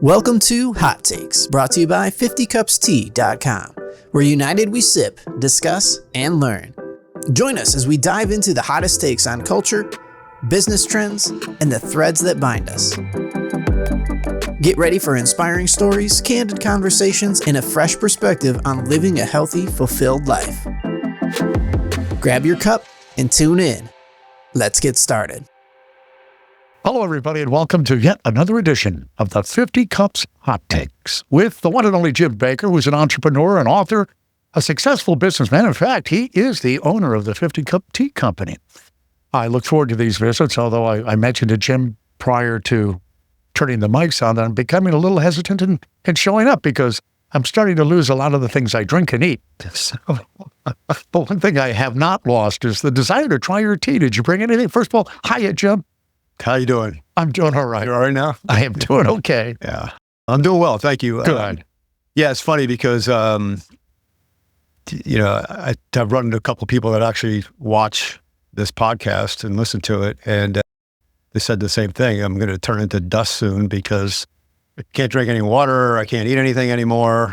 Welcome to Hot Takes, brought to you by 50cupstea.com, where united we sip, discuss, and learn. Join us as we dive into the hottest takes on culture, business trends, and the threads that bind us. Get ready for inspiring stories, candid conversations, and a fresh perspective on living a healthy, fulfilled life. Grab your cup and tune in. Let's get started. Hello, everybody, and welcome to yet another edition of the 50 Cups Hot Takes with the one and only Jim Bakker, who's an entrepreneur, an author, a successful businessman. In fact, he is the owner of the 50 Cup Tea Company. I look forward to these visits, although I mentioned to Jim prior to turning the mics on that I'm becoming a little hesitant in showing up because I'm starting to lose a lot of the things I drink and eat. So, but one thing I have not lost is the desire to try your tea. Did you bring anything? First of all, hiya, Jim. How you doing? I'm doing all right. You're all right now? I am doing okay. Yeah. I'm doing well. Thank you. Good. Yeah, it's funny because, I've run into a couple of people that actually watch this podcast and listen to it. And they said the same thing. I'm going to turn into dust soon because I can't drink any water. I can't eat anything anymore.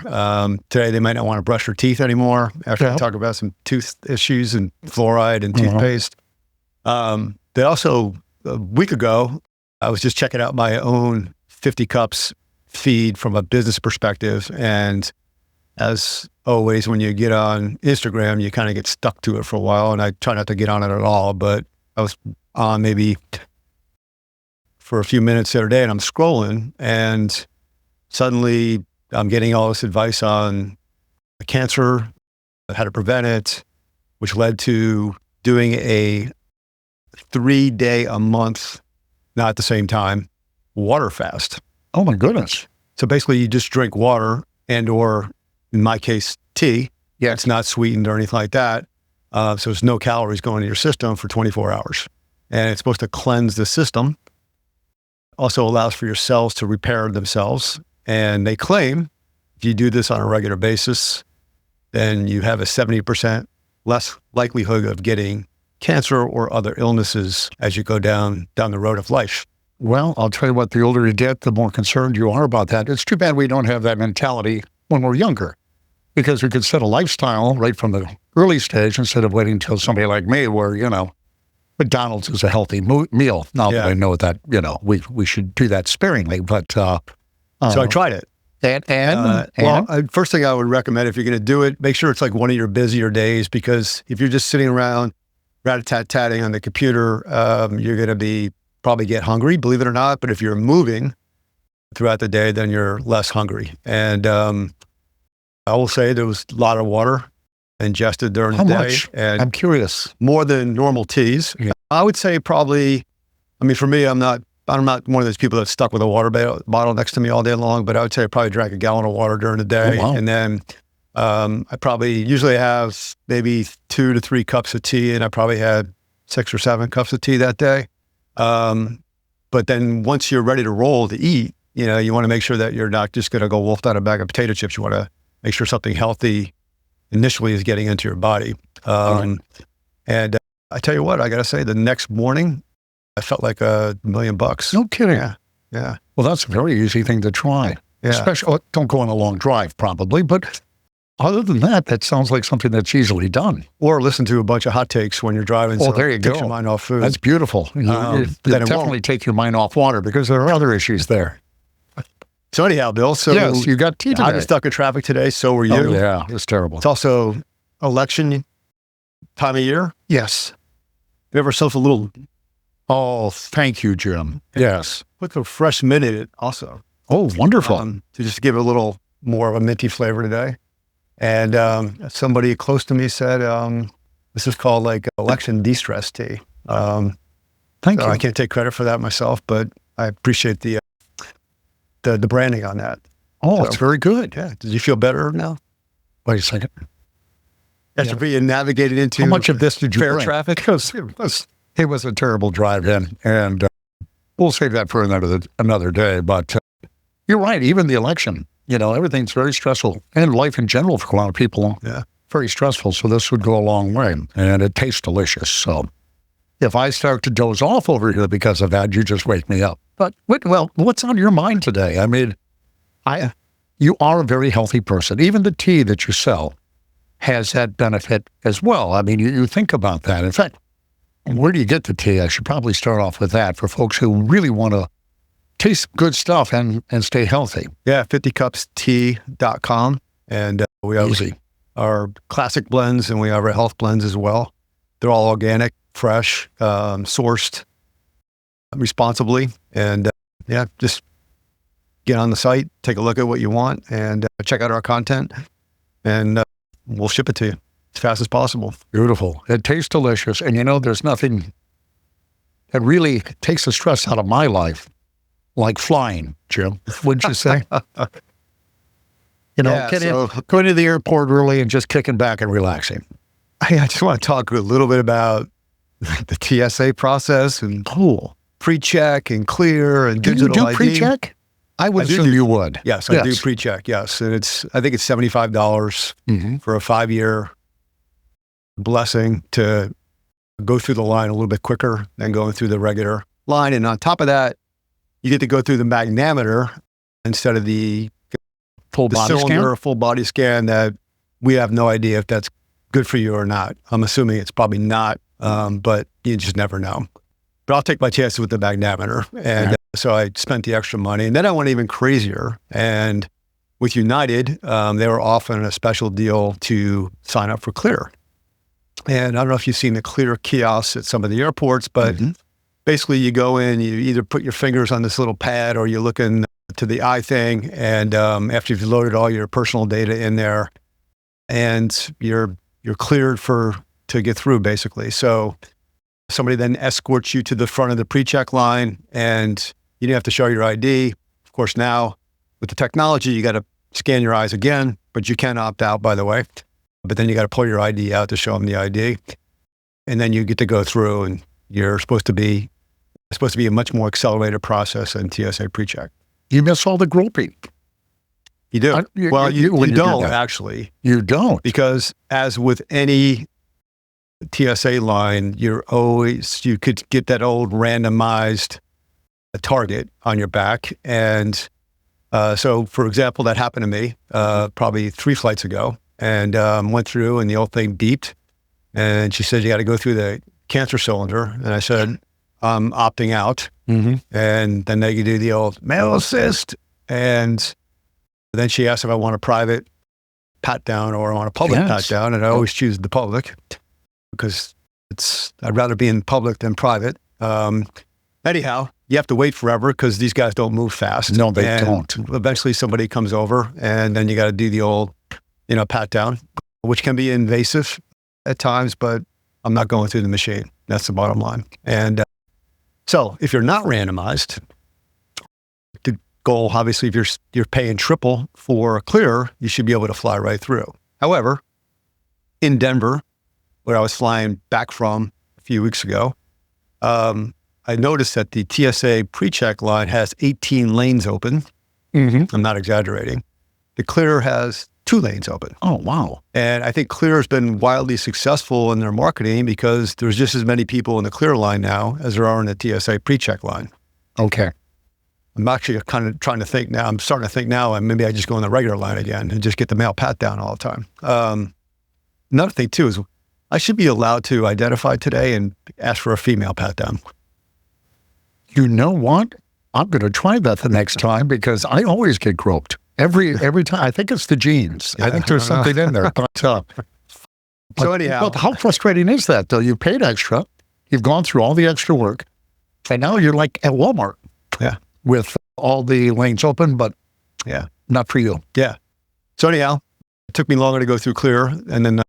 Today, they might not want to brush their teeth anymore after I talk about some tooth issues and fluoride and toothpaste. They also... A week ago, I was just checking out my own 50 Cups feed from a business perspective. And as always, when you get on Instagram, you kind of get stuck to it for a while. And I try not to get on it at all. But I was on maybe for a few minutes the other day and I'm scrolling and suddenly I'm getting all this advice on cancer, how to prevent it, which led to doing a 3-day a month, not at the same time, water fast. Oh my goodness. So basically you just drink water and or in my case, tea. Yeah. It's not sweetened or anything like that. So there's no calories going to your system for 24 hours. And it's supposed to cleanse the system. Also allows for your cells to repair themselves. And they claim if you do this on a regular basis, then you have a 70% less likelihood of getting cancer or other illnesses as you go down the road of life. Well, I'll tell you what, the older you get, the more concerned you are about that. It's too bad we don't have that mentality when we're younger, because we could set a lifestyle right from the early stage instead of waiting until somebody like me where, McDonald's is a healthy meal. Now that I know that, we should do that sparingly, but... so I tried it. And first thing I would recommend if you're going to do it, make sure it's like one of your busier days, because if you're just sitting around rat-a-tat-tatting on the computer, you're going to probably get hungry, believe it or not. But if you're moving throughout the day, then you're less hungry. And I will say there was a lot of water ingested during the day. How much? And I'm curious. More than normal teas. Yeah. I would say probably, for me, I'm not one of those people that's stuck with a water bottle next to me all day long, but I would say I probably drank a gallon of water during the day. Oh, wow. And then I probably usually have maybe 2 to 3 cups of tea, and I probably had 6 or 7 cups of tea that day. But then once you're ready to roll to eat, you want to make sure that you're not just going to go wolf down a bag of potato chips. You want to make sure something healthy initially is getting into your body. And I tell you what, I got to say, the next morning, I felt like $1 million. No kidding. Yeah. Well, that's a very easy thing to try. Yeah. Especially, don't go on a long drive probably, but other than that, that sounds like something that's easily done. Or listen to a bunch of hot takes when you're driving. Oh, there you go. Take your mind off food. That's beautiful. It definitely take your mind off water because there are other issues there. So anyhow, Bill, yes, you got tea today. I was stuck in traffic today, so were you. Oh, yeah, it's terrible. It's also election time of year. Yes. Give yourself a little... Oh, thank you, Jim. Yes. Put a fresh mint in it also. Oh, wonderful. To just give it a little more of a minty flavor today. And somebody close to me said, this is called like election de-stress tea. Thank you. I can't take credit for that myself, but I appreciate the branding on that. Oh, it's very good. Yeah. Did you feel better now? Wait a second. After being navigated into how much of this did you fair drink? Traffic? Because it was a terrible drive in, and we'll save that for another day. But you're right. Even the election, everything's very stressful, and life in general for a lot of people, very stressful. So this would go a long way, and it tastes delicious. So if I start to doze off over here because of that, you just wake me up. But what's on your mind today? I mean, you are a very healthy person. Even the tea that you sell has that benefit as well. I mean, you think about that. In fact, where do you get the tea? I should probably start off with that for folks who really want to taste good stuff and stay healthy. Yeah, 50cupstea.com. And we have our classic blends and we have our health blends as well. They're all organic, fresh, sourced responsibly. And just get on the site, take a look at what you want, and check out our content. And we'll ship it to you as fast as possible. Beautiful. It tastes delicious. And there's nothing that really takes the stress out of my life like flying, Jim. Wouldn't you say? Going to the airport early and just kicking back and relaxing. I just want to talk a little bit about the TSA process and PreCheck and Clear and digital ID. Do you do PreCheck? I would assume you would. Yes, I do PreCheck, yes. And I think it's $75 for a 5-year blessing to go through the line a little bit quicker than going through the regular line. And on top of that, you get to go through the magnetometer instead of the full body scan that we have no idea if that's good for you or not. I'm assuming it's probably not, but you just never know. But I'll take my chances with the magnetometer. And so I spent the extra money. And then I went even crazier. And with United, they were offering a special deal to sign up for Clear. And I don't know if you've seen the Clear kiosks at some of the airports, but basically you go in, you either put your fingers on this little pad or you look into the eye thing. And after you've loaded all your personal data in there, and you're cleared to get through, basically. So somebody then escorts you to the front of the PreCheck line, and you don't have to show your ID. Of course, now with the technology, you got to scan your eyes again, but you can opt out, by the way. But then you got to pull your ID out to show them the ID, and then you get to go through, and you're supposed to be a much more accelerated process than TSA PreCheck. You miss all the groping. You do. You don't actually. You don't, because as with any TSA line, you could get that old randomized target on your back. And so, for example, that happened to me probably 3 flights ago, and went through and the old thing beeped. And she said, you got to go through the cancer cylinder. And I said, I'm opting out. And then they could do the old mail assist. And then she asked if I want a private pat down or I want a public pat down. And I always choose the public, because I'd rather be in public than private. Anyhow, you have to wait forever because these guys don't move fast. No, they don't. Eventually somebody comes over, and then you got to do the old, pat down, which can be invasive at times, but I'm not going through the machine. That's the bottom line. And so if you're not randomized, the goal, obviously, if you're paying triple for Clear, you should be able to fly right through. However, in Denver, where I was flying back from a few weeks ago, I noticed that the TSA PreCheck line has 18 lanes open. I'm not exaggerating. The Clear has 2 lanes open. Oh, wow. And I think Clear has been wildly successful in their marketing because there's just as many people in the Clear line now as there are in the TSA PreCheck line. Okay. I'm actually kind of trying to think now. I'm starting to think now, and maybe I just go in the regular line again and just get the mail pat down all the time. Another thing, too, is I should be allowed to identify today and ask for a female pat down. You know what? I'm going to try that the next time, because I always get groped. Every time. I think it's the genes. I think there's something in there. But, so anyhow. But how frustrating is that, though? You paid extra. You've gone through all the extra work. And now you're like at Walmart. Yeah. With all the lanes open, but not for you. Yeah. So anyhow, it took me longer to go through Clear. And then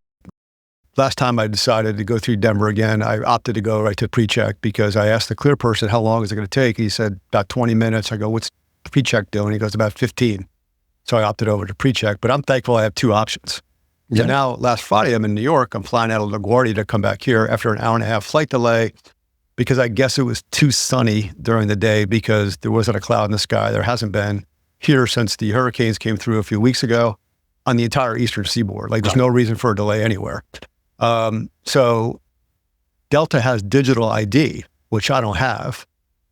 last time I decided to go through Denver again, I opted to go right to PreCheck, because I asked the Clear person, how long is it going to take? He said, about 20 minutes. I go, what's PreCheck doing? He goes, about 15. So I opted over to PreCheck, but I'm thankful I have 2 options. Yeah. So now, last Friday, I'm in New York. I'm flying out of LaGuardia to come back here after an hour-and-a-half flight delay, because I guess it was too sunny during the day, because there wasn't a cloud in the sky. There hasn't been here since the hurricanes came through a few weeks ago on the entire eastern seaboard. Like, there's no reason for a delay anywhere. So Delta has digital ID, which I don't have,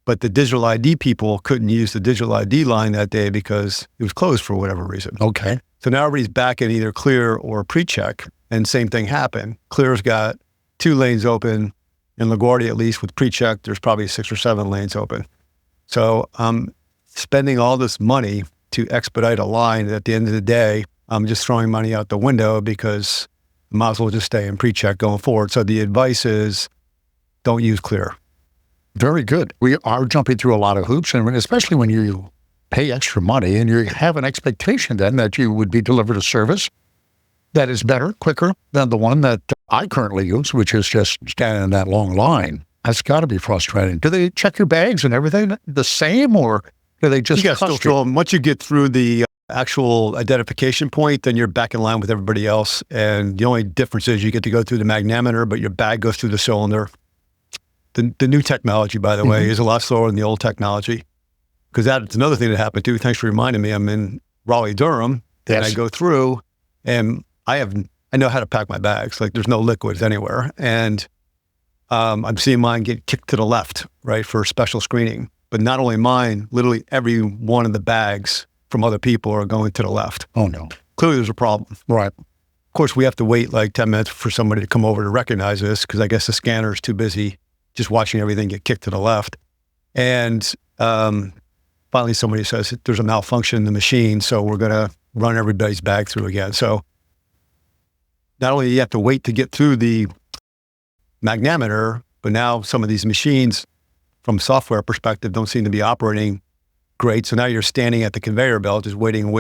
but the digital ID people couldn't use the digital ID line that day because it was closed for whatever reason. Okay. So now everybody's back in either Clear or PreCheck, and same thing happened. Clear's got 2 lanes open. In LaGuardia, at least with PreCheck, there's probably 6 or 7 lanes open. So I'm spending all this money to expedite a line. At the end of the day, I'm just throwing money out the window because I might as well just stay in PreCheck going forward. So the advice is don't use Clear. Very good. We are jumping through a lot of hoops, and especially when you pay extra money and you have an expectation then that you would be delivered a service that is better, quicker than the one that I currently use, which is just standing in that long line. That's got to be frustrating. Do they check your bags and everything the same, or do they just still fill them? Once you get through the actual identification point, then you're back in line with everybody else. And the only difference is you get to go through the magnameter, but your bag goes through the cylinder. The new technology, by the way, is a lot slower than the old technology. Because that's another thing that happened too. Thanks for reminding me. I'm in Raleigh-Durham, and I go through, and I know how to pack my bags. Like there's no liquids anywhere. And I'm seeing mine get kicked to the left, right, for special screening. But not only mine, literally every one of the bags from other people are going to the left. Oh, no. Clearly there's a problem. Right. Of course, we have to wait like 10 minutes for somebody to come over to recognize this because I guess the scanner is too busy just watching everything get kicked to the left. And finally somebody says there's a malfunction in the machine, so we're going to run everybody's bag through again. So not only do you have to wait to get through the magnameter, but now some of these machines from software perspective don't seem to be operating great. So now you're standing at the conveyor belt just waiting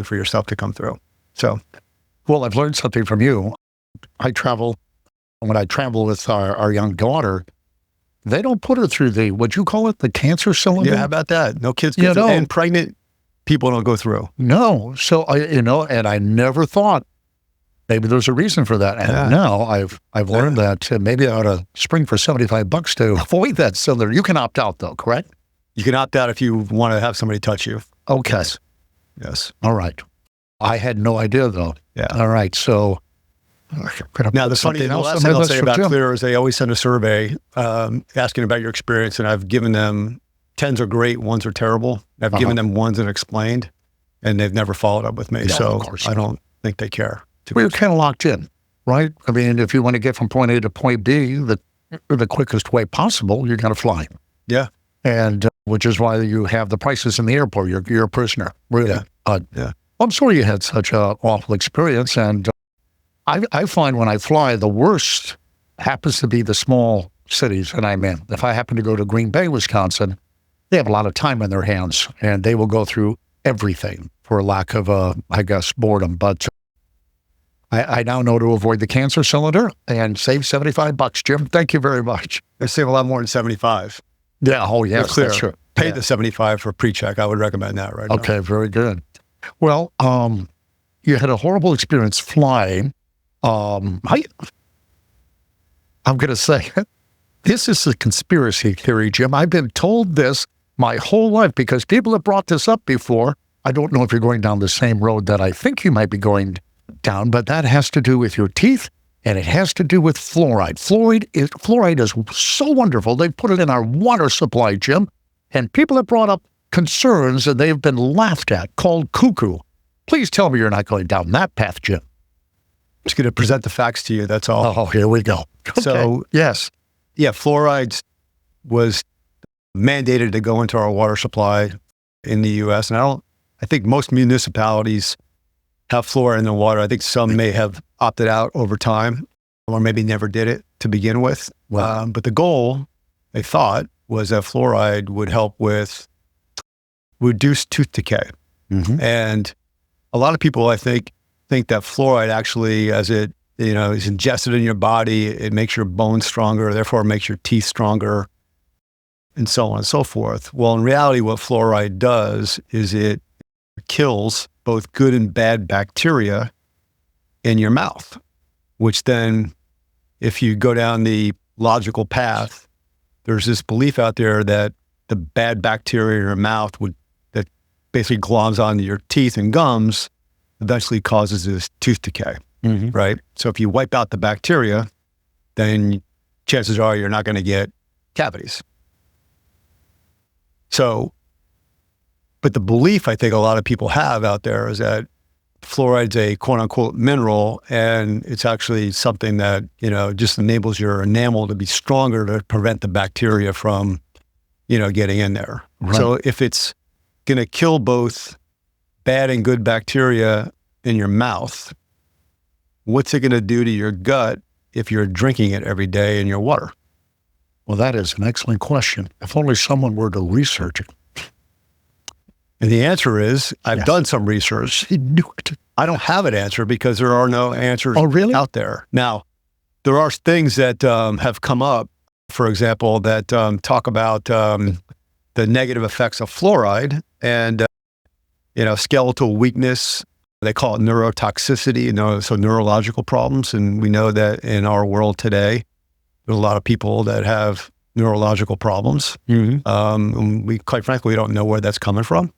for your stuff to come through. So, well, I've learned something from you. When I travel with our young daughter, they don't put her through would you call it the cancer cylinder? Yeah, how about that? No kids get through, and pregnant people don't go through. No. So and I never thought maybe there's a reason for that. And now I've learned that maybe I ought to spring for $75 to avoid that cylinder. You can opt out though, correct? You can opt out if you want to have somebody touch you. Okay. Yes. All right. I had no idea though. Yeah. All right. So now the last thing I'll say about Clear is they always send a survey asking about your experience, and I've given them 10s are great, 1s are terrible. I've given them 1s and explained, and they've never followed up with me. No, so I don't think they care. Well, you're kind of locked in, right? I mean, if you want to get from point A to point B, the quickest way possible, you're going to fly. Yeah. And which is why you have the prices in the airport. You're a prisoner, really. Yeah. I'm sorry you had such an awful experience. And I find when I fly, the worst happens to be the small cities that I'm in. If I happen to go to Green Bay, Wisconsin, they have a lot of time in their hands, and they will go through everything for lack of, boredom. But I now know to avoid the cancer cylinder and save $75, Jim. Thank you very much. They save a lot more than 75. Yeah. Oh, yes. Clear. That's true. Pay the 75 for PreCheck. I would recommend that right now. Okay. Very good. Well, you had a horrible experience flying. I'm going to say this is a conspiracy theory, Jim. I've been told this my whole life because people have brought this up before. I don't know if you're going down the same road that I think you might be going down, but that has to do with your teeth, and it has to do with fluoride. Fluoride is so wonderful. They put it in our water supply, Jim, and people have brought up concerns, and they've been laughed at, called cuckoo. Please tell me you're not going down that path, Jim. I'm just going to present the facts to you. That's all. Oh, here we go. Okay. So, yes. Yeah, fluoride was mandated to go into our water supply in the U.S. And I think most municipalities have fluoride in the water. I think some may have opted out over time or maybe never did it to begin with. Wow. But the goal, they thought, was that fluoride would help with reduced tooth decay. Mm-hmm. And a lot of people, I think that fluoride actually, as it is ingested in your body, it makes your bones stronger, therefore it makes your teeth stronger, and so on and so forth. Well, in reality, what fluoride does is it kills both good and bad bacteria in your mouth, which then, if you go down the logical path, there's this belief out there that the bad bacteria in your mouth that basically gloms onto your teeth and gums eventually causes this tooth decay, right? So if you wipe out the bacteria, then chances are you're not going to get cavities. So, but the belief I think a lot of people have out there is that fluoride's a quote unquote mineral, and it's actually something that, just enables your enamel to be stronger to prevent the bacteria from, getting in there. Right. So if it's going to kill both bad and good bacteria in your mouth, what's it going to do to your gut if you're drinking it every day in your water? Well, that is an excellent question. If only someone were to research it. And the answer is, I've done some research. I knew it. I don't have an answer because there are no answers out there. Now, there are things that have come up, for example, that talk about the negative effects of fluoride and, skeletal weakness. They call it neurotoxicity, so neurological problems. And we know that in our world today, there's a lot of people that have neurological problems. Mm-hmm. And we, quite frankly, we don't know where that's coming from.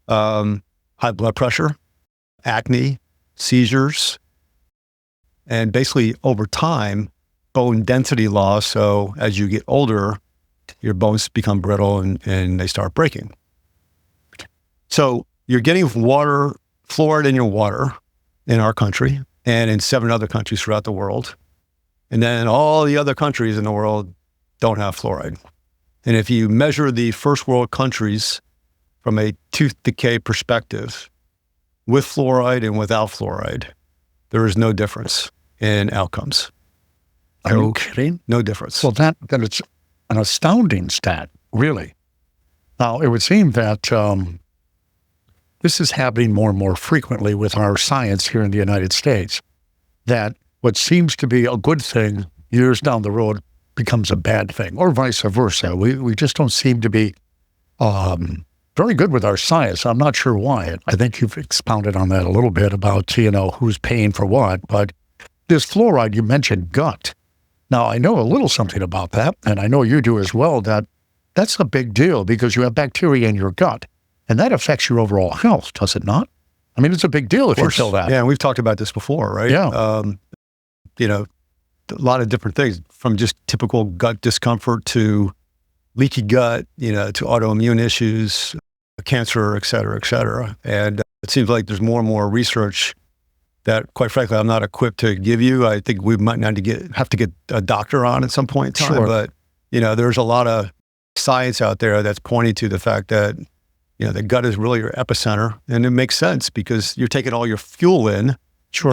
High blood pressure, acne, seizures, and basically over time, bone density loss. So as you get older, your bones become brittle and they start breaking. So you're getting fluoride in your water in our country and in 7 other countries throughout the world. And then all the other countries in the world don't have fluoride. And if you measure the first world countries from a tooth decay perspective, with fluoride and without fluoride, there is no difference in outcomes. Are you kidding? No difference. Well, then it's an astounding stat, really. Now, it would seem that this is happening more and more frequently with our science here in the United States, that what seems to be a good thing years down the road becomes a bad thing, or vice versa. We just don't seem to be very good with our science. I'm not sure why. I think you've expounded on that a little bit about, who's paying for what. But this fluoride, you mentioned gut. Now, I know a little something about that, and I know you do as well, that's a big deal because you have bacteria in your gut, and that affects your overall health, does it not? I mean, it's a big deal if you kill that. Yeah, and we've talked about this before, right? Yeah. A lot of different things, from just typical gut discomfort to leaky gut, to autoimmune issues, cancer, et cetera, et cetera. And it seems like there's more and more research that, quite frankly, I'm not equipped to give you. I think we might have to get a doctor on at some point in time. Sure. But, there's a lot of science out there that's pointing to the fact that, the gut is really your epicenter. And it makes sense because you're taking all your fuel in, sure,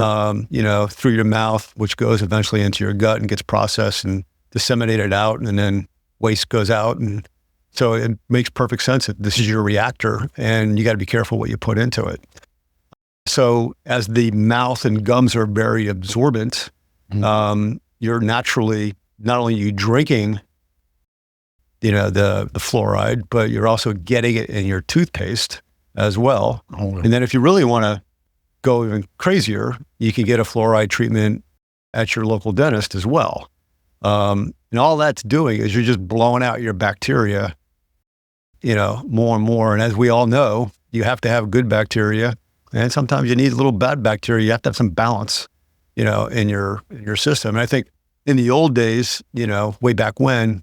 through your mouth, which goes eventually into your gut and gets processed and disseminated out, and then waste goes out. And so it makes perfect sense that this is your reactor and you got to be careful what you put into it. So as the mouth and gums are very absorbent, you're naturally, not only you drinking, the fluoride, but you're also getting it in your toothpaste as well. Oh. And then if you really want to go even crazier, you can get a fluoride treatment at your local dentist as well. And all that's doing is you're just blowing out your bacteria, more and more. And as we all know, you have to have good bacteria, and sometimes you need a little bad bacteria. You have to have some balance, in your system. And I think in the old days, way back when,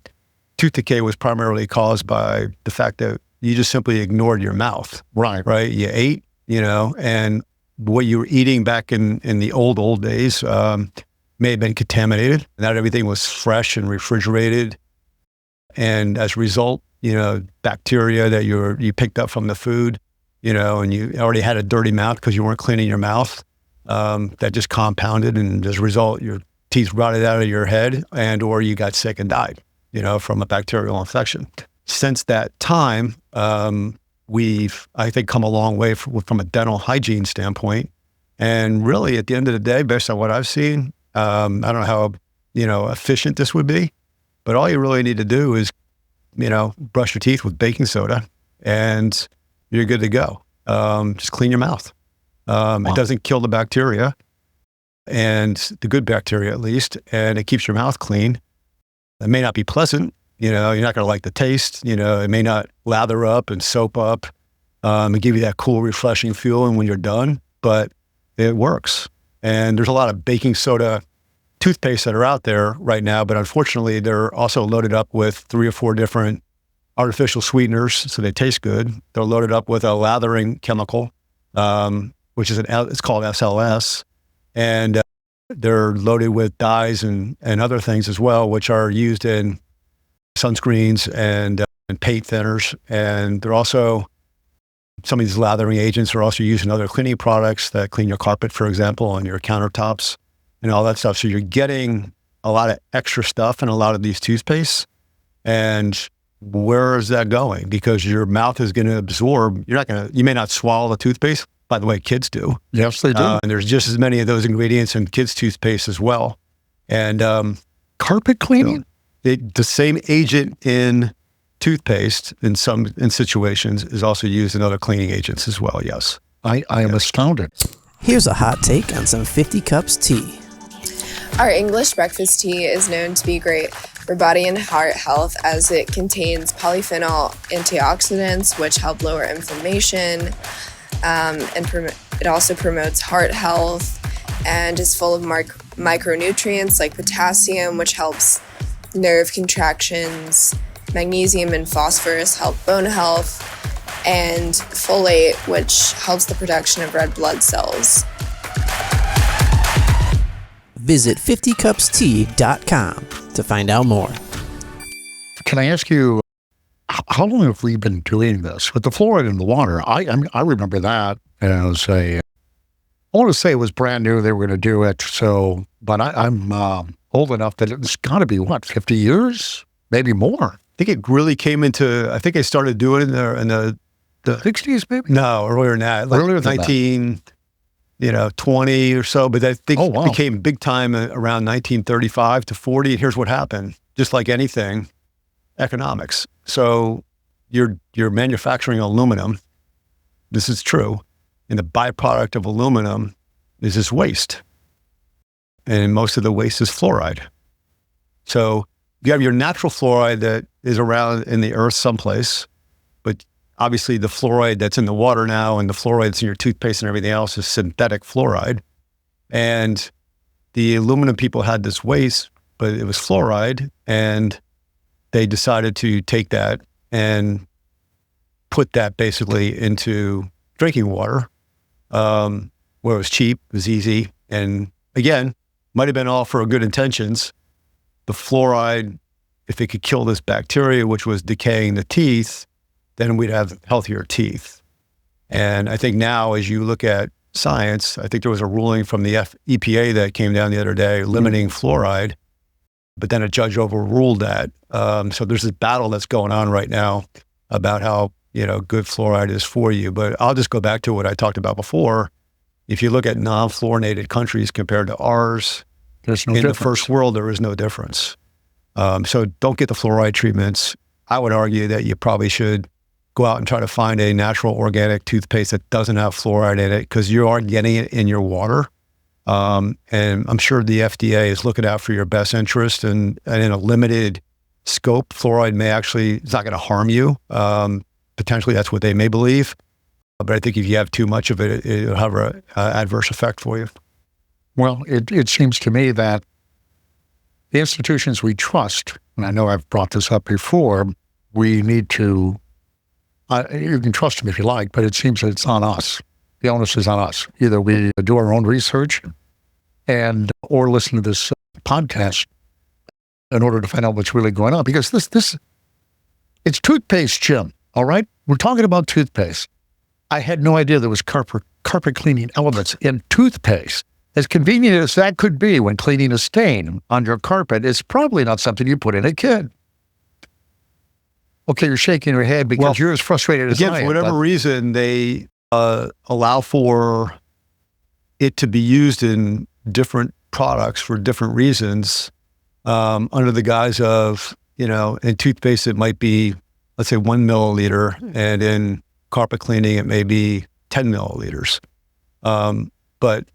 tooth decay was primarily caused by the fact that you just simply ignored your mouth. Right. Right. You ate, and what you were eating back in the old days may have been contaminated. Not everything was fresh and refrigerated. And as a result, bacteria that you picked up from the food, and you already had a dirty mouth because you weren't cleaning your mouth, that just compounded. And as a result, your teeth rotted out of your head or you got sick and died, from a bacterial infection. Since that time, we've, I think, come a long way from a dental hygiene standpoint. And really, at the end of the day, based on what I've seen, I don't know how, efficient this would be, but all you really need to do is, brush your teeth with baking soda and you're good to go. Just clean your mouth. Wow. It doesn't kill the bacteria, and the good bacteria at least, and it keeps your mouth clean. It may not be pleasant, you're not going to like the taste, it may not lather up and soap up and give you that cool, refreshing feeling when you're done, but it works. And there's a lot of baking soda toothpaste that are out there right now, but unfortunately, they're also loaded up with 3 or 4 different artificial sweeteners, so they taste good. They're loaded up with a lathering chemical, which is it's called SLS, and they're loaded with dyes and other things as well, which are used in sunscreens and paint thinners. And they're also, some of these lathering agents are also used in other cleaning products that clean your carpet, for example, on your countertops and all that stuff. So you're getting a lot of extra stuff in a lot of these toothpastes. And where is that going? Because your mouth is going to absorb, you may not swallow the toothpaste. By the way, kids do. Yes, they do. And there's just as many of those ingredients in kids' toothpaste as well. And carpet cleaning? The same agent in toothpaste in situations is also used in other cleaning agents as well, yes. I am astounded. Here's a hot take on some 50 Cups tea. Our English breakfast tea is known to be great for body and heart health as it contains polyphenol antioxidants, which help lower inflammation, and it also promotes heart health and is full of micronutrients like potassium, which helps nerve contractions, magnesium and phosphorus help bone health, and folate, which helps the production of red blood cells. Visit 50cupstea.com to find out more. Can I ask you, how long have we been doing this with the fluoride in the water? I remember that as I want to say it was brand new. They were going to do it. So, but I'm old enough that it's got to be 50 years, maybe more. I think it really came into, I think they started doing it in the 60s, maybe? No, earlier than that. Like Earlier than 20 or so. But I think wow. it became big time around 1935 to 40. And here's what happened. Just like anything, economics. So you're manufacturing aluminum. This is true. And the byproduct of aluminum is this waste. And most of the waste is fluoride. So you have your natural fluoride that is around in the earth someplace, but obviously the fluoride that's in the water now and the fluoride that's in your toothpaste and everything else is synthetic fluoride. And the aluminum people had this waste, but it was fluoride, and they decided to take that and put that basically into drinking water, where it was cheap, it was easy, and again, might have been all for good intentions. The fluoride, if it could kill this bacteria, which was decaying the teeth, then we'd have healthier teeth. And I think now, as you look at science, I think there was a ruling from the EPA that came down the other day limiting fluoride, but then a judge overruled that. So there's this battle that's going on right now about how, good fluoride is for you. But I'll just go back to what I talked about before. If you look at non-fluorinated countries compared to ours, there's no in difference. The first world, there is no difference. So don't get the fluoride treatments. I would argue that you probably should go out and try to find a natural organic toothpaste that doesn't have fluoride in it, because you are getting it in your water. And I'm sure the FDA is looking out for your best interest, and in a limited scope, fluoride it's not going to harm you. Potentially that's what they may believe. But I think if you have too much of it, it'll have an adverse effect for you. Well, it seems to me that the institutions we trust, and I know I've brought this up before, we need to, you can trust them if you like, but it seems that it's on us. The onus is on us. Either we do our own research or listen to this podcast in order to find out what's really going on. Because it's toothpaste, Jim, all right? We're talking about toothpaste. I had no idea there was carpet cleaning elements in toothpaste. As convenient as that could be when cleaning a stain on your carpet, it's probably not something you put in a kid. Okay, you're shaking your head because you're as frustrated as I am. Again, for whatever reason, they allow for it to be used in different products for different reasons, under the guise of, in toothpaste, it might be, let's say 1 milliliter, and in carpet cleaning, it may be 10 milliliters. But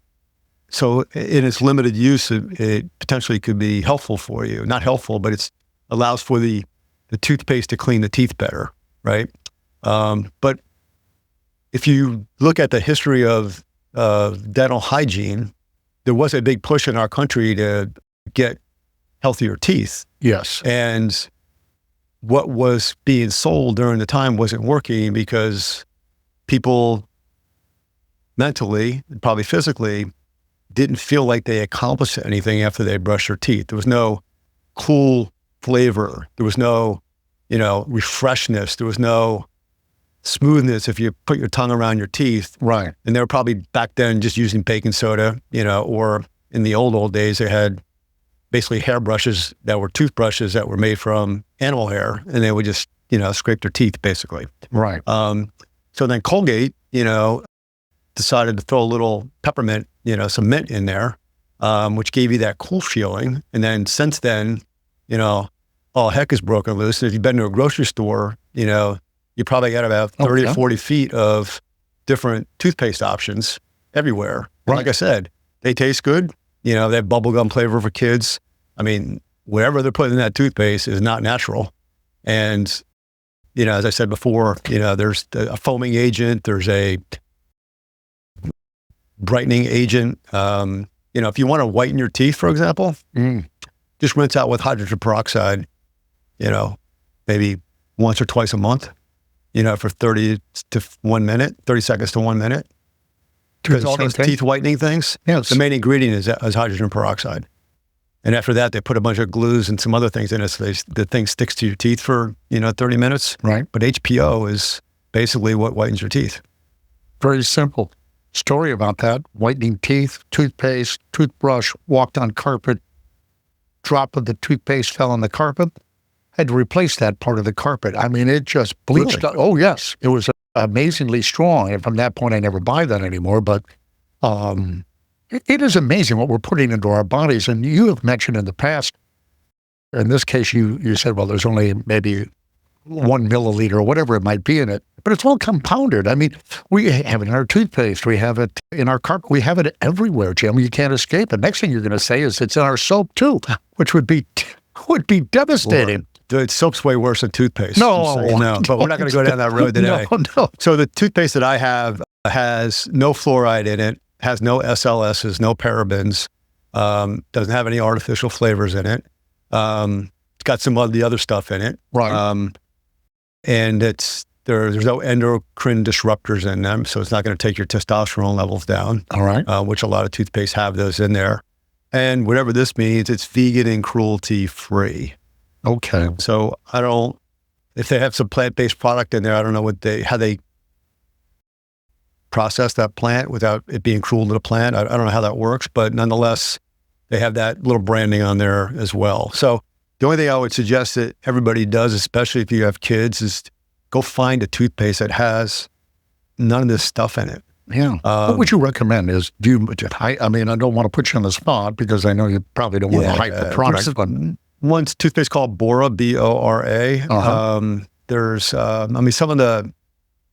so in its limited use, it potentially could be helpful for you. Not helpful, but it allows for the toothpaste to clean the teeth better, right? But if you look at the history of dental hygiene, there was a big push in our country to get healthier teeth. Yes. And what was being sold during the time wasn't working because people mentally, and probably physically, didn't feel like they accomplished anything after they brushed their teeth. There was no cool flavor. There was no, refreshness. There was no smoothness if you put your tongue around your teeth. Right. And they were probably back then just using baking soda, or in the old days, they had basically hairbrushes that were toothbrushes that were made from animal hair, and they would just, scrape their teeth basically. Right. So then Colgate, decided to throw a little peppermint, some mint in there, which gave you that cool feeling. And then since then, all heck is broken loose. And if you've been to a grocery store, you probably got about 30 or 40 feet of different toothpaste options everywhere. Right. And like I said, they taste good. They have bubblegum flavor for kids. I mean, whatever they're putting in that toothpaste is not natural. And, as I said before, there's a foaming agent, there's a brightening agent. If you want to whiten your teeth, for example, just rinse out with hydrogen peroxide, maybe once or twice a month, for 30 seconds to 1 minute. Because all those teeth whitening things, the main ingredient is hydrogen peroxide. And after that, they put a bunch of glues and some other things in it so the thing sticks to your teeth for, 30 minutes. Right. But HPO is basically what whitens your teeth. Very simple story about that. Whitening teeth, toothpaste, toothbrush, walked on carpet, drop of the toothpaste fell on the carpet, had to replace that part of the carpet. I mean, it just bleached. Really? Oh, yes. It was amazingly strong. And from that point, I never buy that anymore. But it is amazing what we're putting into our bodies. And you have mentioned in the past, in this case, you said, well, there's only maybe 1 milliliter or whatever it might be in it, but it's all compounded. I mean, we have it in our toothpaste. We have it in our carpet. We have it everywhere, Jim. You can't escape it. Next thing you're going to say is it's in our soap too, which would be devastating. Well, soap's way worse than toothpaste. No, but we're not going to go down that road today. No. So the toothpaste that I have has no fluoride in it, has no SLSs, no parabens, doesn't have any artificial flavors in it. It's got some of the other stuff in it. Right. And there's no endocrine disruptors in them, so it's not going to take your testosterone levels down. All right. Which a lot of toothpaste have those in there. And whatever this means, it's vegan and cruelty-free. Okay. So if they have some plant-based product in there, I don't know how they process that plant without it being cruel to the plant. I don't know how that works, but nonetheless, they have that little branding on there as well. So the only thing I would suggest that everybody does, especially if you have kids, is go find a toothpaste that has none of this stuff in it. Yeah. What would you recommend? I mean, I don't want to put you on the spot because I know you probably don't want to hype the product. But one's toothpaste called Bora, B-O-R-A. There's, some of the,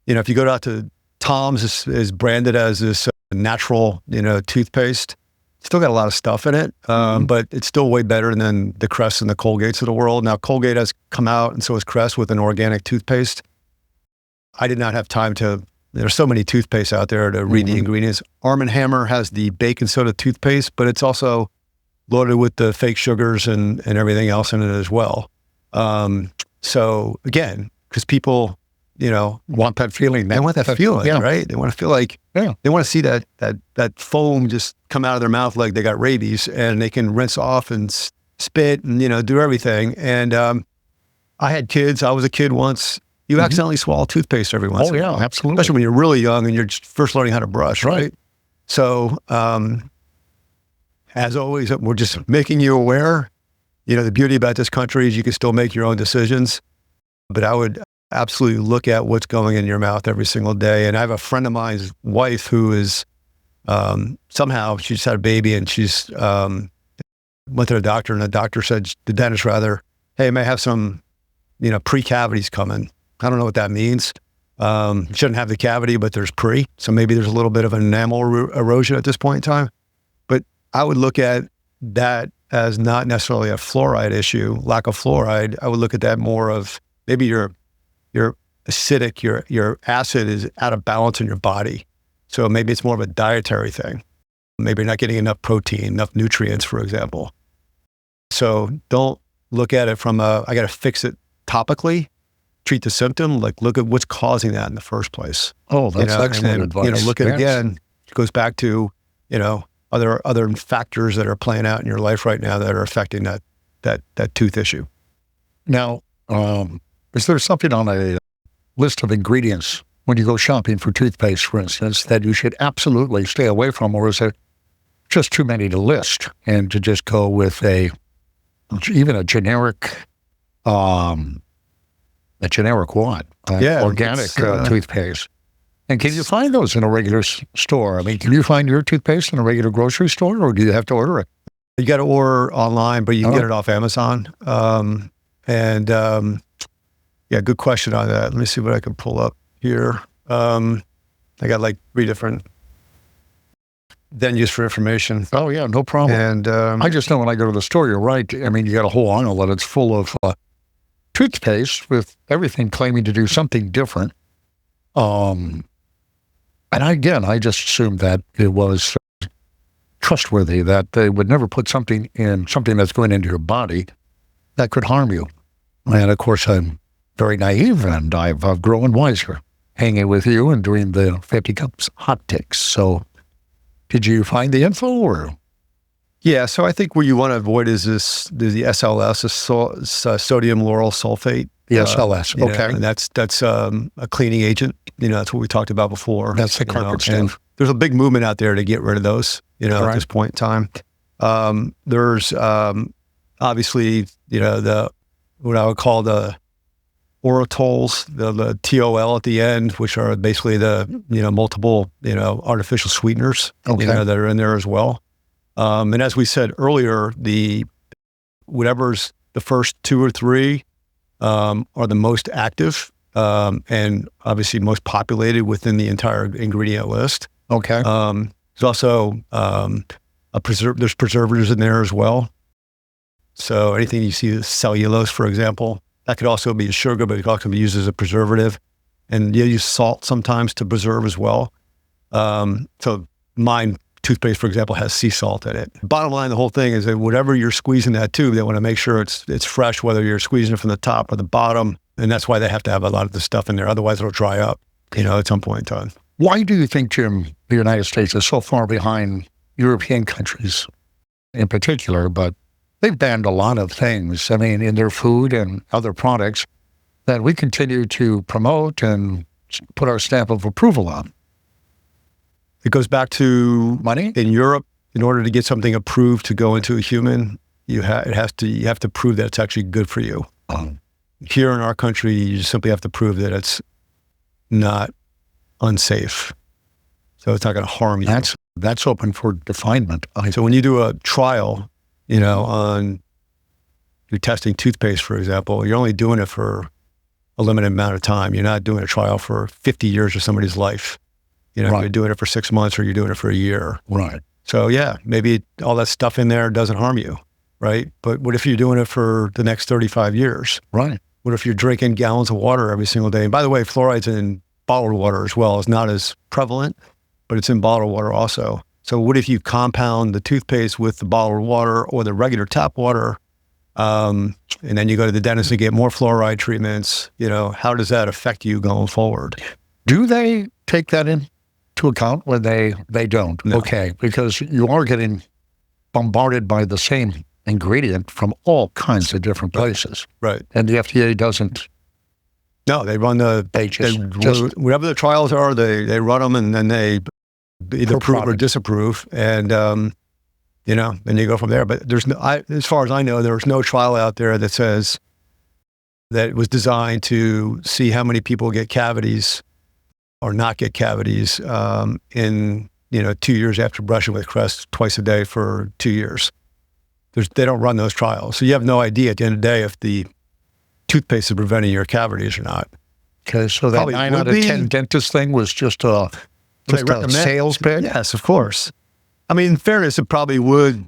if you go out to Tom's, is branded as this natural, toothpaste. Still got a lot of stuff in it, but it's still way better than the Crest and the Colgates of the world. Now, Colgate has come out, and so has Crest, with an organic toothpaste. I did not have time there's so many toothpastes out there to read the ingredients. Arm & Hammer has the baking soda toothpaste, but it's also loaded with the fake sugars and everything else in it as well. So again, because people, want that feeling. They want that feeling, right? They want to feel like, they want to see that foam just come out of their mouth like they got rabies, and they can rinse off and spit and, do everything. And I had kids. I was a kid once. You accidentally swallow toothpaste every once in a while. Absolutely. Especially when you're really young and you're just first learning how to brush, right? So, as always, we're just making you aware. The beauty about this country is you can still make your own decisions, but I would absolutely look at what's going in your mouth every single day. And I have a friend of mine's wife who is, somehow she just had a baby, and she's, went to the doctor, and the doctor said, the dentist rather, hey, I may have some, pre-cavities coming. I don't know what that means. Shouldn't have the cavity, but there's pre. So maybe there's a little bit of enamel erosion at this point in time. But I would look at that as not necessarily a fluoride issue, lack of fluoride. I would look at that more of maybe you're acidic, your acid is out of balance in your body. So maybe it's more of a dietary thing. Maybe you're not getting enough protein, enough nutrients, for example. So don't look at it from I got to fix it topically, treat the symptom. Like, look at what's causing that in the first place. Oh, that's excellent advice. Look at it again. It goes back to, other factors that are playing out in your life right now that are affecting that tooth issue. Now, is there something on a list of ingredients when you go shopping for toothpaste, for instance, that you should absolutely stay away from, or is it just too many to list and to just go with even a generic what? Organic toothpaste? And can you find those in a regular store? I mean, can you find your toothpaste in a regular grocery store, or do you have to order it? You got to order online, but you can get it off Amazon. Good question on that. Let me see what I can pull up here. I got like 3 different venues for information. Oh yeah, no problem. And I just know when I go to the store, you're right. I mean, you got a whole aisle that it's full of toothpaste with everything claiming to do something different. And I just assumed that it was trustworthy, that they would never put something that's going into your body that could harm you. And of course, I'm very naive, and I've grown wiser hanging with you and doing the 50 Cups hot takes. So did you find the info, or? Yeah, so I think what you want to avoid is the SLS, sodium lauryl sulfate. The SLS, okay. And that's a cleaning agent. That's what we talked about before. That's the carpet stuff. There's a big movement out there to get rid of those, at this point in time. There's obviously, what I would call the oratols, the TOL at the end, which are basically the, multiple, artificial sweeteners, that are in there as well. And as we said earlier, whatever's the first 2 or 3 are the most active and obviously most populated within the entire ingredient list. Okay. There's also there's preservatives in there as well. So anything you see, cellulose, for example, that could also be a sugar, but it can also be used as a preservative. And you use salt sometimes to preserve as well. So mine toothpaste, for example, has sea salt in it. Bottom line, the whole thing is that whatever you're squeezing that tube, they want to make sure it's fresh, whether you're squeezing it from the top or the bottom. And that's why they have to have a lot of the stuff in there. Otherwise, it'll dry up, at some point in time. Why do you think, Jim, the United States is so far behind European countries in particular, but they've banned a lot of things, in their food and other products that we continue to promote and put our stamp of approval on? It goes back to money. In Europe, in order to get something approved to go into a human, you have to prove that it's actually good for you. Here in our country, you just simply have to prove that it's not unsafe. So it's not going to harm you. That's open for definement. So when you do a trial, on you're testing toothpaste, for example, you're only doing it for a limited amount of time. You're not doing a trial for 50 years of somebody's life. You're doing it for 6 months or you're doing it for a year. Right. So yeah, maybe all that stuff in there doesn't harm you, right? But what if you're doing it for the next 35 years? Right. What if you're drinking gallons of water every single day? And by the way, fluoride's in bottled water as well. It's not as prevalent, but it's in bottled water also. So what if you compound the toothpaste with the bottled water or the regular tap water, and then you go to the dentist and get more fluoride treatments? How does that affect you going forward? Do they take that into account when they don't? No. Okay, because you are getting bombarded by the same ingredient from all kinds of different places. Right. And the FDA doesn't. No, they run whatever the trials are, they run them, and then they either approve or disapprove, and then you go from there. But as far as I know, there's no trial out there that says that it was designed to see how many people get cavities or not get cavities in 2 years after brushing with Crest twice a day for 2 years. They don't run those trials, so you have no idea at the end of the day if the toothpaste is preventing your cavities or not. Okay, so that Probably 9 out of 10 dentist thing was just a sales pitch? Yes, of course. In fairness, it probably would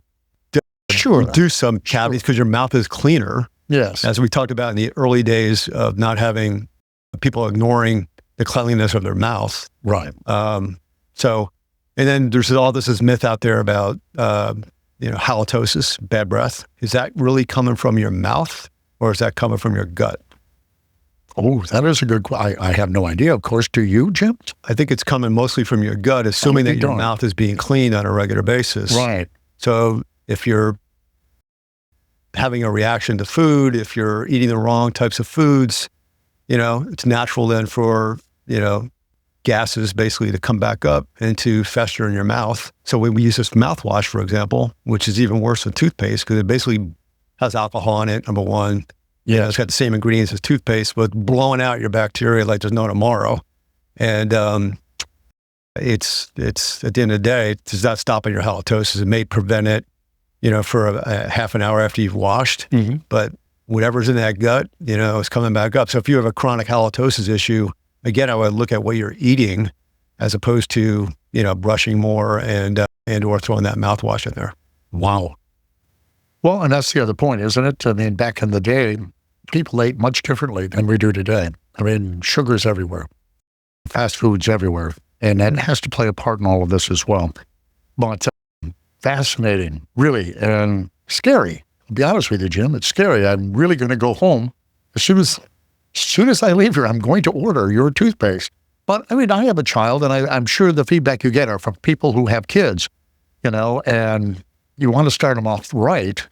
reduce some cavities because your mouth is cleaner. Yes. As we talked about in the early days of not having people ignoring the cleanliness of their mouth. Right. And then there's all this myth out there about, halitosis, bad breath, is that really coming from your mouth or is that coming from your gut? Oh, that is a good question. I have no idea. Of course, do you, Jim? I think it's coming mostly from your gut, assuming that your mouth is being cleaned on a regular basis. Right. So if you're having a reaction to food, if you're eating the wrong types of foods, it's natural then for, gases basically to come back up and to fester in your mouth. So when we use this mouthwash, for example, which is even worse than toothpaste because it basically has alcohol in it, number one. Yeah, it's got the same ingredients as toothpaste, but blowing out your bacteria like there's no tomorrow. And it's at the end of the day, it's not stopping your halitosis. It may prevent it, for a half an hour after you've washed. Mm-hmm. But whatever's in that gut, is coming back up. So if you have a chronic halitosis issue, again, I would look at what you're eating as opposed to, brushing more and or throwing that mouthwash in there. Wow. Well, and that's the other point, isn't it? I mean, back in the day, people ate much differently than we do today. I mean, sugar's everywhere, fast food's everywhere, and that has to play a part in all of this as well. But fascinating, really, and scary. To be honest with you, Jim, it's scary. I'm really going to go home. As soon as I leave here, I'm going to order your toothpaste. But, I mean, I have a child, and I'm sure the feedback you get are from people who have kids, and you want to start them off right.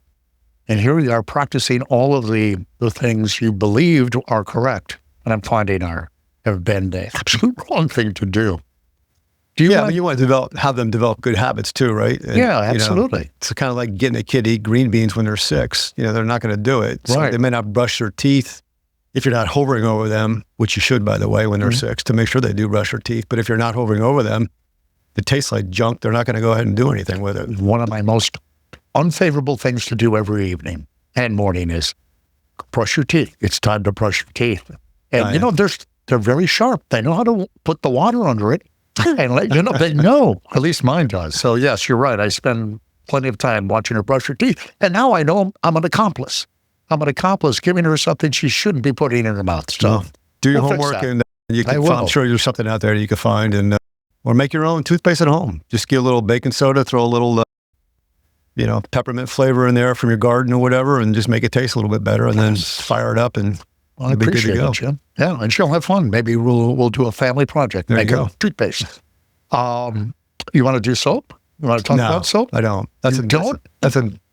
And here we are practicing all of the things you believed are correct, and I'm finding have been the absolute wrong thing to do. You want to have them develop good habits too, right? And, yeah, absolutely. It's kind of like getting a kid to eat green beans when they're 6. They're not going to do it. So right. They may not brush their teeth if you're not hovering over them, which you should, by the way, when they're 6, to make sure they do brush their teeth. But if you're not hovering over them, it tastes like junk. They're not going to go ahead and do anything with it. One of my most unfavorable things to do every evening and morning is brush your teeth. It's time to brush your teeth. And, they're very sharp. They know how to put the water under it and let you know. They know. At least mine does. So, yes, you're right. I spend plenty of time watching her brush her teeth. And now I know I'm an accomplice. I'm an accomplice giving her something she shouldn't be putting in her mouth. So do your homework, and you can I'm sure there's something out there that you can find, and or make your own toothpaste at home. Just get a little baking soda, throw a little peppermint flavor in there from your garden or whatever, and just make it taste a little bit better, and then fire it up, and I appreciate it, Jim. Yeah, and she'll have fun. Maybe we'll do a family project. There make you go. Toothpaste. You want to do soap? You want to talk about soap? I don't. That's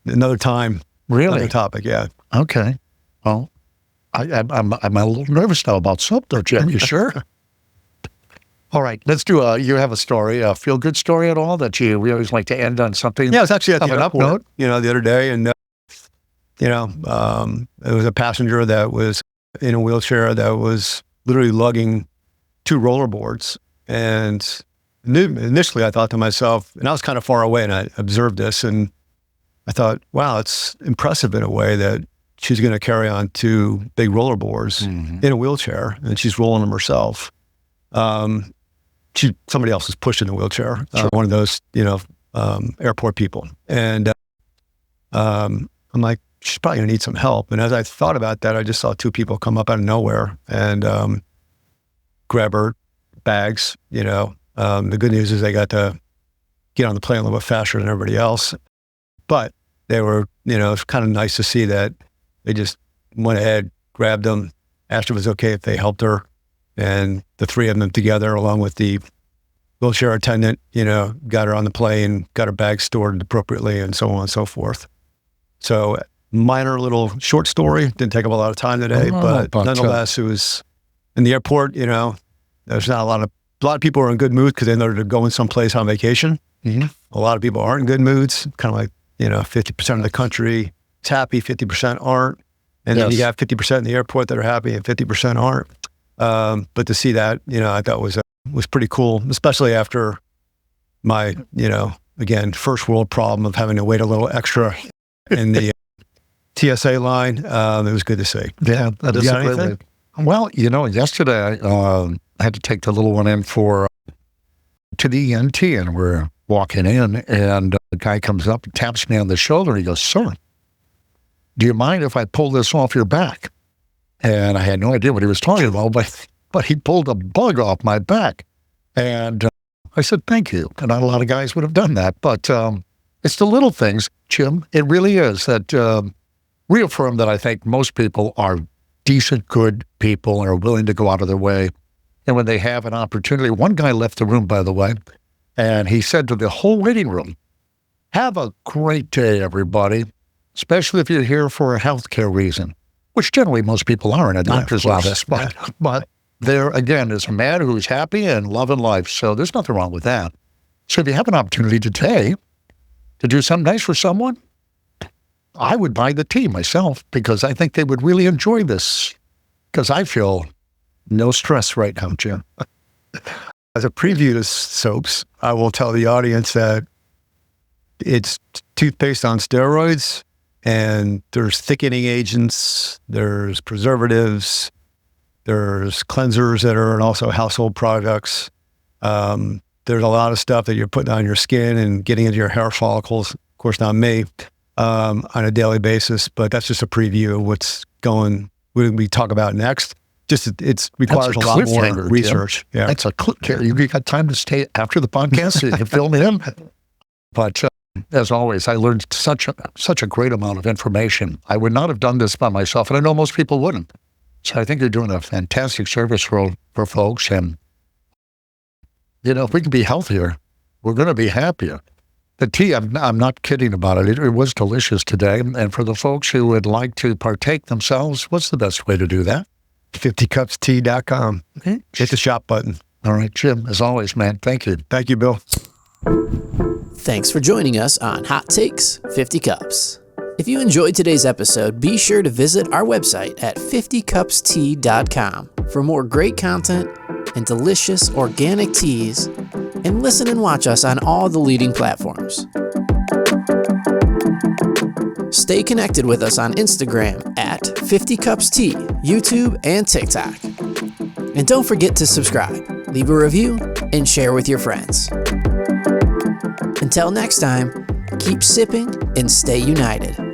another time. Really? Another topic, yeah. Okay. Well, I'm a little nervous now about soap, though, Jim. You sure? All right, let's do you have a story, a feel-good story at all that we always like to end on something? Yeah, I was actually at the airport, note, the other day, and, it was a passenger that was in a wheelchair that was literally lugging 2 rollerboards. And initially I thought to myself, and I was kind of far away and I observed this, and I thought, wow, it's impressive in a way that she's going to carry on 2 big rollerboards in a wheelchair, and she's rolling them herself. Somebody else is pushing the wheelchair, one of those, airport people. And I'm like, she's probably going to need some help. And as I thought about that, I just saw 2 people come up out of nowhere and grab her bags. The good news is they got to get on the plane a little bit faster than everybody else. But they were, it's kind of nice to see that they just went ahead, grabbed them, asked if it was okay if they helped her. And the 3 of them together, along with the wheelchair attendant, got her on the plane, got her bag stored appropriately, and so on and so forth. So minor little short story. Didn't take up a lot of time today, but nonetheless, it was in the airport. There's not a lot of people are in good mood because they know they're going someplace on vacation. Mm-hmm. A lot of people aren't in good moods. Kind of like 50% of the country is happy, 50% aren't, and then you have 50% in the airport that are happy and 50% aren't. But to see that, I thought was pretty cool, especially after my, again, first world problem of having to wait a little extra in the TSA line. It was good to see. Yeah, that is great. Well, yesterday I had to take the little one in to the ENT, and we're walking in, and the guy comes up and taps me on the shoulder, and he goes, "Sir, do you mind if I pull this off your back?" And I had no idea what he was talking about, but he pulled a bug off my back. And I said, "Thank you." And not a lot of guys would have done that, but it's the little things. Jim. It really is. That reaffirmed that I think most people are decent, good people and are willing to go out of their way. And when they have an opportunity, one guy left the room, by the way, and he said to the whole waiting room, "Have a great day, everybody, especially if you're here for a healthcare reason," which generally most people are in a doctor's office. But there, again, is a man who's happy and loving life. So there's nothing wrong with that. So if you have an opportunity today to do something nice for someone, I would buy the tea myself because I think they would really enjoy this because I feel no stress right now, Jim. As a preview to soaps, I will tell the audience that it's toothpaste on steroids, and there's thickening agents, there's preservatives, there's cleansers that are also household products. There's a lot of stuff that you're putting on your skin and getting into your hair follicles. Of course, not me, on a daily basis, but that's just a preview of what's going, what we talk about next. Just it requires a lot more research. Jim. Yeah, that's a cliffhanger. You got time to stay after the podcast so you can fill me in. But as always, I learned such a great amount of information. I would not have done this by myself, and I know most people wouldn't. So I think you're doing a fantastic service for folks. And if we can be healthier, we're going to be happier. The tea, I'm not kidding about it. It was delicious today. And for the folks who would like to partake themselves, what's the best way to do that? 50cupstea.com. Okay. Hit the shop button. All right, Jim, as always, man, thank you. Thank you, Bill. Thanks for joining us on Hot Takes 50 Cups. If you enjoyed today's episode, be sure to visit our website at 50cupstea.com for more great content and delicious organic teas, and listen and watch us on all the leading platforms. Stay connected with us on Instagram at 50cupstea, YouTube, and TikTok. And don't forget to subscribe, leave a review, and share with your friends. Until next time, keep sipping and stay united.